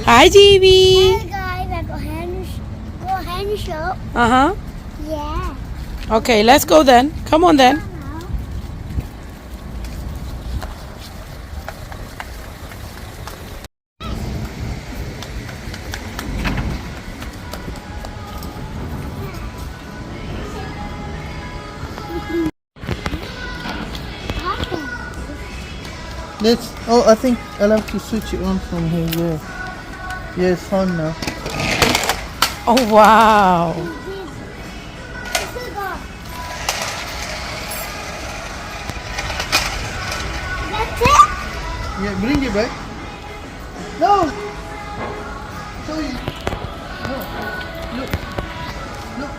Hi, GB. Hey guys, I got Henry shop. Uh huh. Yeah. Okay, let's go then. Come on then. Let's. Oh, I think I'll have to switch it on from here. Yeah. Yeah, it's on now. Oh wow. That's it? Yeah, bring it back. No. Sorry. No. Look. Look.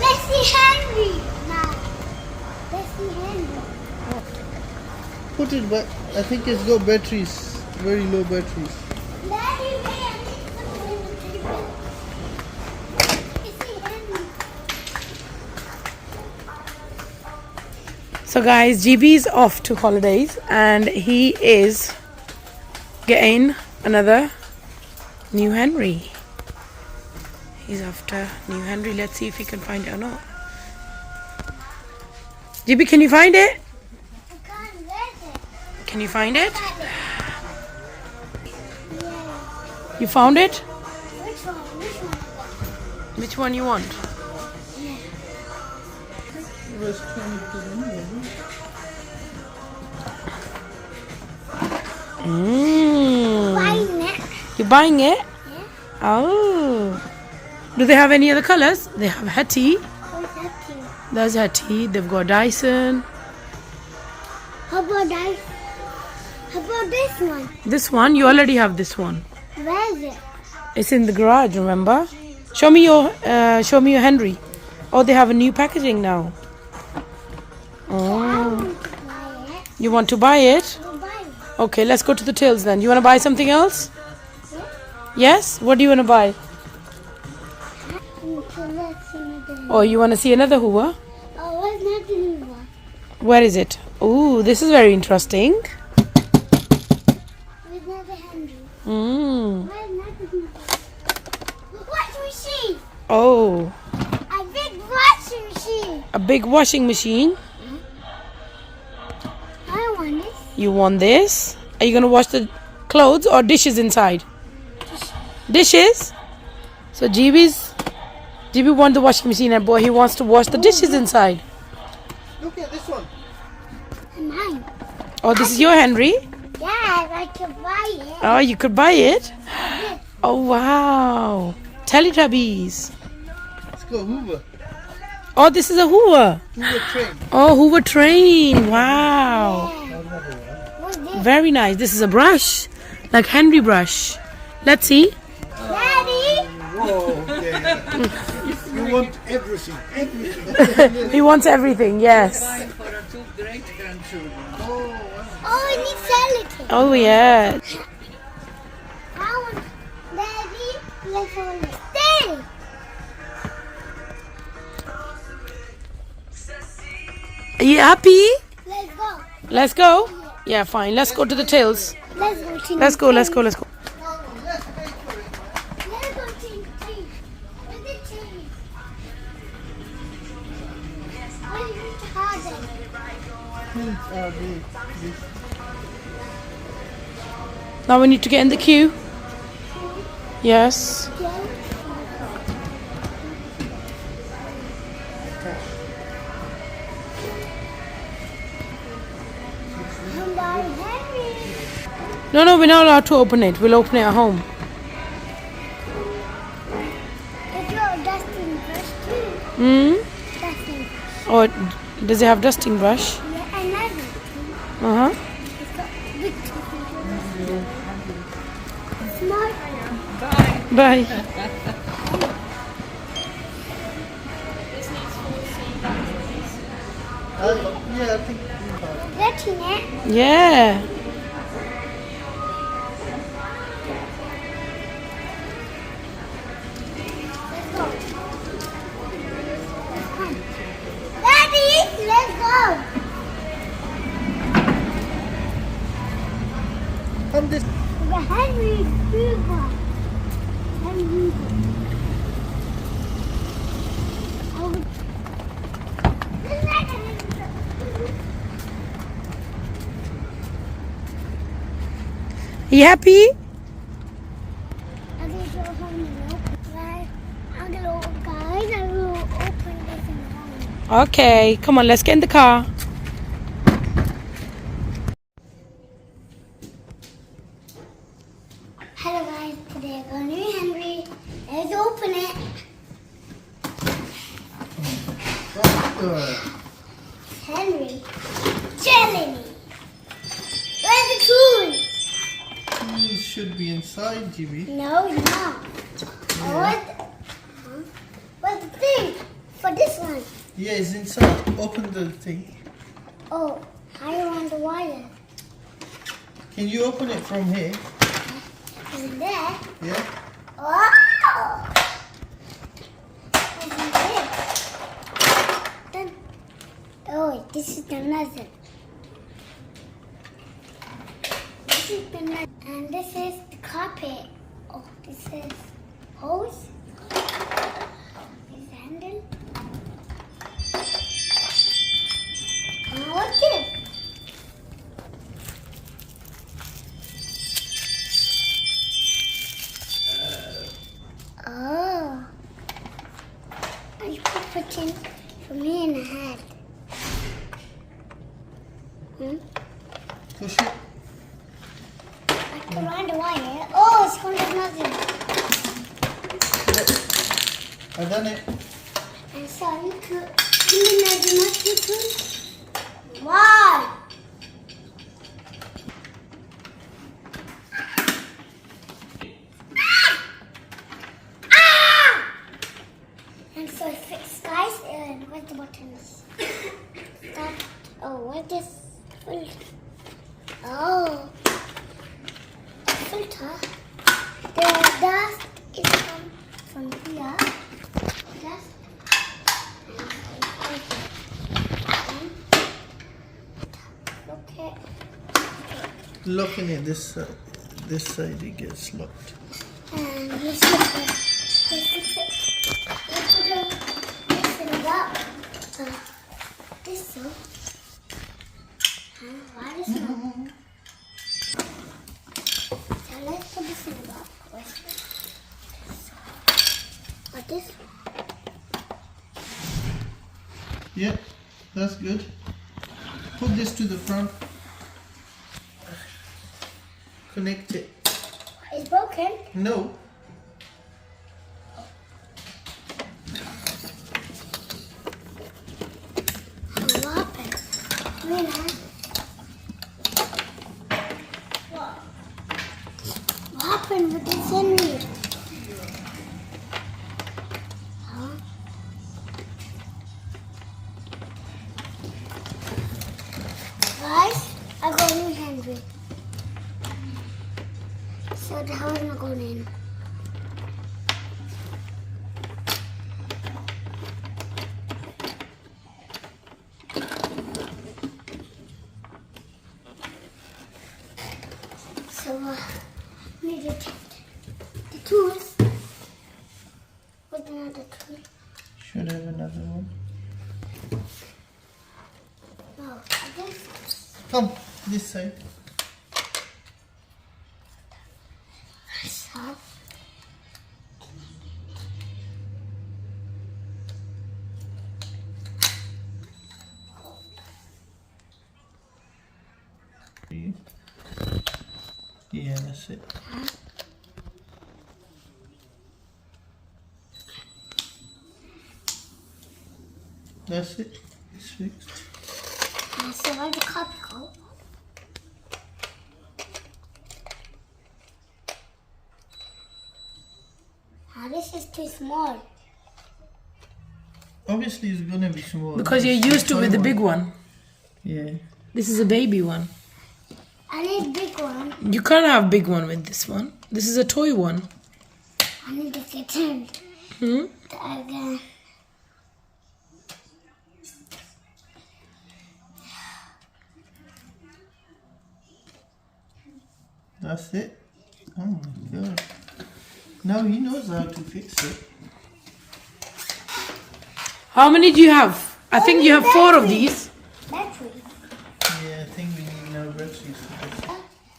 Let's see Henry now. Let's see Henry. Put it back. I think it's got batteries. Very low batteries. Daddy, wait, I need something on the table. Let's see Henry. So guys, GB is off to holidays and he is getting another new Henry. He's after new Henry. Let's see if he can find it or not. GB, can you find it? I can't get it. Can you find it? Yeah. You found it? Which one? Which one? Which one you want? It was 22 anyway. Buying it. You're buying it? Yeah. Oh. Do they have any other colors? They have Hetty. What's that thing? There's Hetty. They've got Dyson. How about that? How about this one? This one, you already have this one. Where is it? It's in the garage, remember? Show me your Henry. Oh, they have a new packaging now. I Oh. want to buy it. You want to buy it? I'll buy it. Okay, let's go to the tills then. You want to buy something else? Yes? What do you want to buy? Oh, you want to see another Hoover? Oh, what's that new one? Where is it? Oh, this is very interesting. Where's not the Henry? Mm. Where's not the new one? Washing machine! Oh, A big washing machine! a big washing machine. I want this. You want this? Are you going to wash the clothes or dishes inside? Dishes? So GB wants the washing machine and boy, he wants to wash the dishes inside. Look at this one. Mine. Oh, this is your Henry? Yeah, I can buy it. Oh, you could buy it? Oh, wow. Teletubbies. It's got Hoover. Oh, this is a Hoover. Hoover train. Oh, Hoover train. Wow. What's this? Very nice. This is a brush. Like Henry brush. Let's see. Daddy! Whoa. Yeah. You want everything. Everything. He wants everything, yes. For our two great-grandchildren. Oh, wow. Oh, I need sellotape. Oh, yeah. I want Daddy. Let's hold it. Stay! Are you happy? Let's go. Let's go. Yeah, fine. Let's go to the tills. Let's go. Ting, Let's go, let's go, let's go. Let's go. Ting, ting. Where's the cheese? Where's the harder? Now we need to get in the queue. Yes. No, we're not allowed to open it. We'll open it at home. It's your dusting brush too. Hmm? Dusting. Or does it have dusting brush? Yeah, another. Uh-huh. It's got big small. Bye. Yeah, I think. Getting it. Yeah. You happy? I'm gonna go home and open it. I'm gonna guys, I will open this in home. Okay, come on, let's get in the car. Hello guys, today I got new Henry. Let's open it. Henry, jelly. Where's the tools? Tools should be inside, GB. No, it's not. What's the thing for this one? Yeah, it's inside. Open the thing. Oh, higher on the wire. Can you open it from here? Is it there? Yeah. Oh! What's in there? Then, oh, this is the nozzle. This is the nozzle. And this is the carpet. Oh, this is hose. This is the handle. What's it? Oh. I put in for me in the head. Push it. I put around the wire. Oh, it's going to nothing. I done it. And so you could give me nothing too. Why? And so I fixed guys and where's the buttons? That, oh, where's this filter? Oh, filter. The dust is from here. Dust. Okay. Locking it this side. This side it gets locked. And this is fix it. Let's put this in the up. This one. Why this one? So let's put this in the box. Or this one. Yeah, that's good. Put this to the front. Connect it. It's broken. No. What happened? What happened with this Henry? Huh? Guys, I got a new Henry. So how am I going in? So need to take the tools. What's another tool? Should have another one. No, this. Come, this side. So, Yeah, that's it. That's it. It's fixed. so where's the copy go? This is too small. Obviously, it's gonna be small. Because you're used to with the big one. Yeah. This is a baby one. I need big one. You can't have big one with this one. This is a toy one. I need to get in. Again. That's it. Oh my god. Now he knows how to fix it. How many do you have? I think you have 4 of these. Battery. Yeah, I think we need no batteries for this.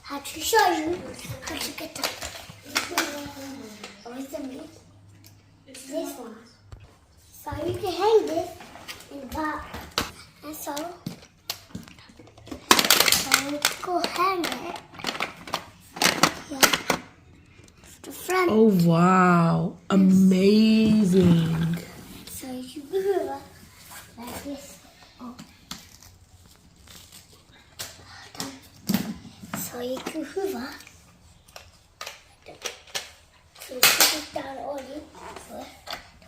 Had to show you how to get up. Where's the meat? This one. So you can hang this in the back. And so you go hang it here. The front. Oh wow, amazing. So you go over like this. Oh. So you go over. So you put it down only for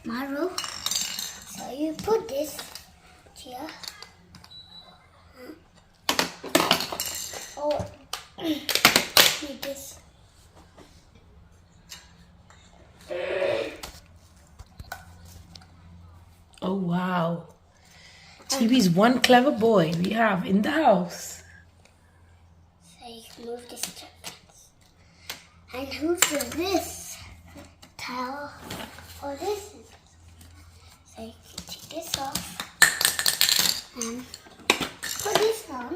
tomorrow. So you put this here. Oh, need this. Oh wow. TB's one clever boy we have in the house. So you can move this to and move to this tile or this. So you can take this off and put this on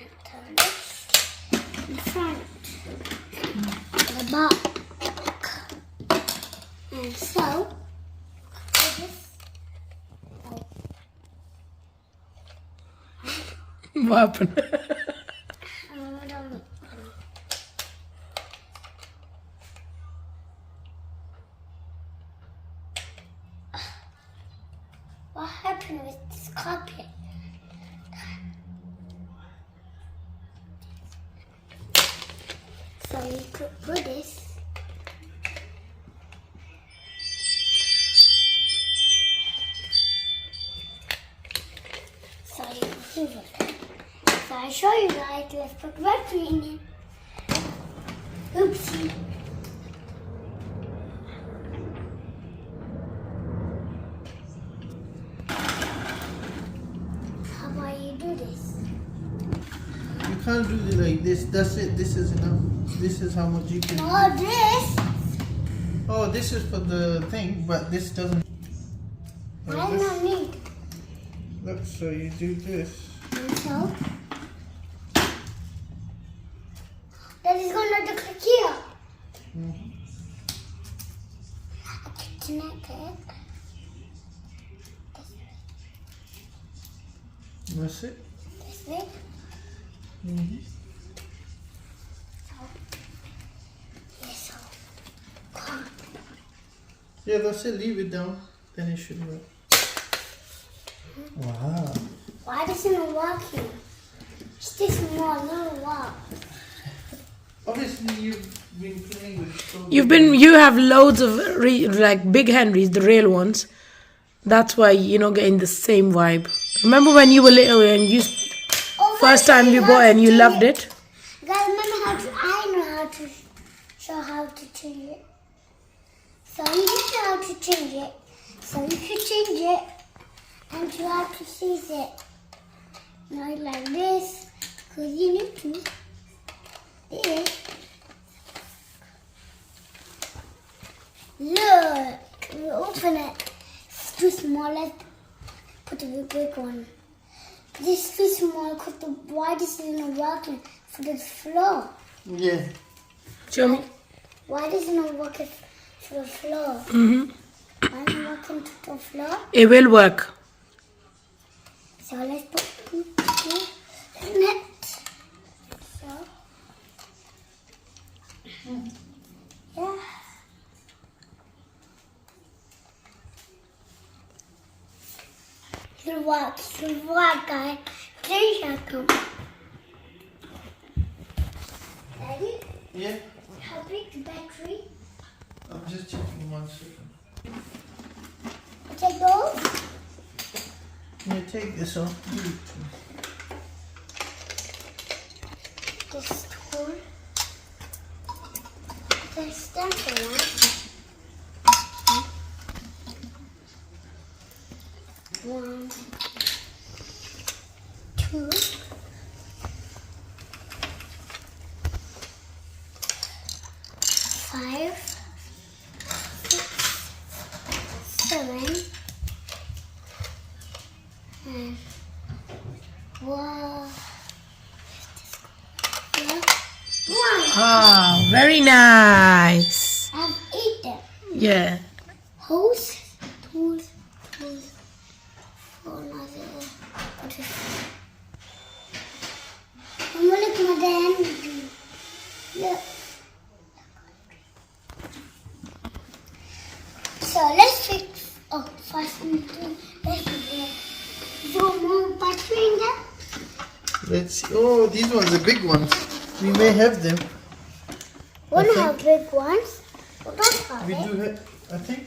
and turn this in front, the back, and so put this. What happened? What happened with this carpet? So you could put this. So you can move it. So I show you guys. Let's put battery in it. Oopsie. How about you do this? You can't do it like this. That's it. This is enough. This is how much you can do. Oh, this. Oh, this is for the thing, but this doesn't. I Like this. don't need. Look, so you do this. And so that is gonna look like here. Mhm. I can connect it. That's it. This way. Mm-hmm. Yes, so come. Yeah, that's it. Leave it down. Then it should work. Wow. Why doesn't it work here? It's this small little walk. Obviously, you've been playing with so You have loads of like big Henrys, the real ones. That's why you're not getting the same vibe. Remember when you were little and you first time you bought it and you loved it? Guys, remember how to? I know how to show how to change it. So you know how to change it. So you can change it, and you have to seize it. Not like this, because you need to. This. Look, we open it. It's too small. Let's put a big one. This is too small because the why this isn't working for the floor. Yeah. Show me. Why does it not work for the floor? Mm-hmm. Why is it working to the floor? It will work. So let's put it. So yeah. It'll work, guys. Please come. Daddy, Yeah. how big the battery? I'm just checking 1 second. Take those. Yeah, take this off. This tool. The stencil one. 1, 2. 5, 6, 7, and 1. Very nice. I've eaten. Yeah. Hose, tools, for another. What is it? I'm gonna look at my hand. Look. So let's fix. Oh, first we do. Let's do more battery in there. Let's see. Oh, these ones are big ones. We may have them. One think- have big ones. What else We have do have, I think.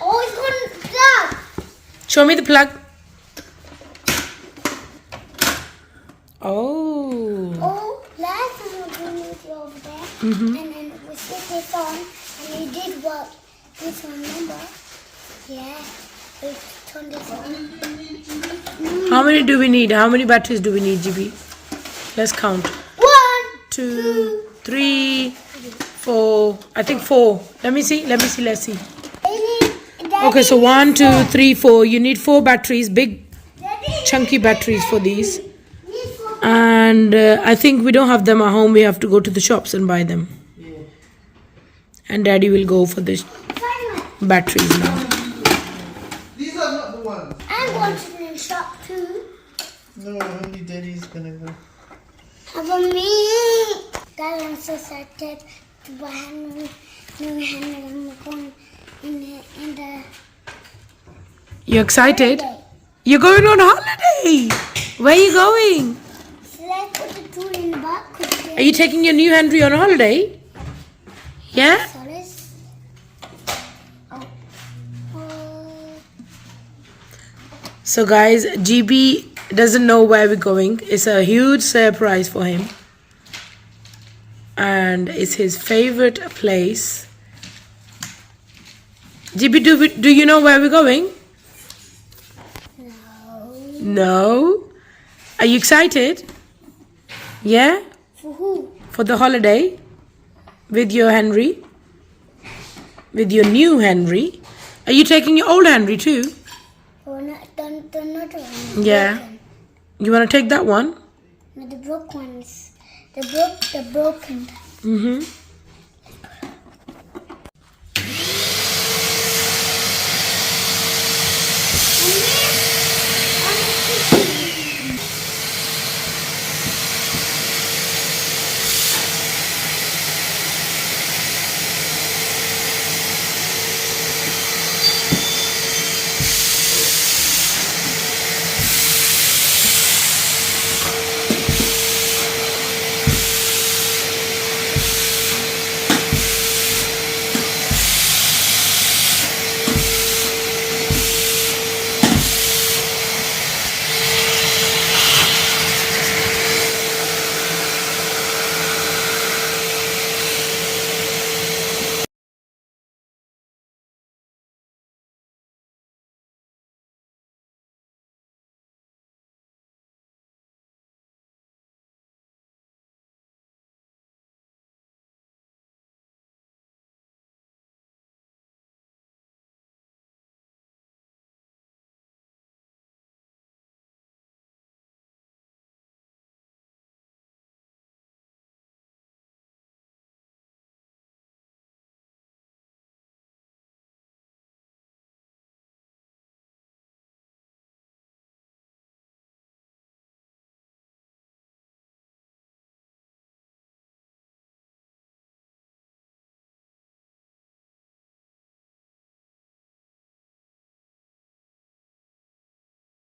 Oh, it's one plug. Show me the plug. Oh. Oh, last time we were doing it over there, and then we set this on, and it did work. This one, remember? Yeah, we turned this on. How many do we need? How many batteries do we need, GB? Let's count. 1, 2, 3, 4. I think 4. Let me see. Let's see. Okay, so 1, 2, 3, 4. You need 4 batteries, big chunky batteries for these. And I think we don't have them at home. We have to go to the shops and buy them. And Daddy will go for the batteries now. These are not the ones. I'm going to the shop too. No, only Daddy's gonna go. How about me? Guys, I'm so excited to buy a new hand. I'm going in the You excited? holiday. You're going on holiday. Where are you going? So let's put the tool in the back. Are you taking your new Henry on holiday? Yeah? So let's. Oh. So guys, GB doesn't know where we're going. It's a huge surprise for him. And it's his favorite place. GB, do you know where we're going? No. Are you excited? Yeah? For who? For the holiday? With your Henry? With your new Henry? Are you taking your old Henry too? Oh, not one. Yeah. You want to take that one? No, the broke ones. The broken. Mm-hmm.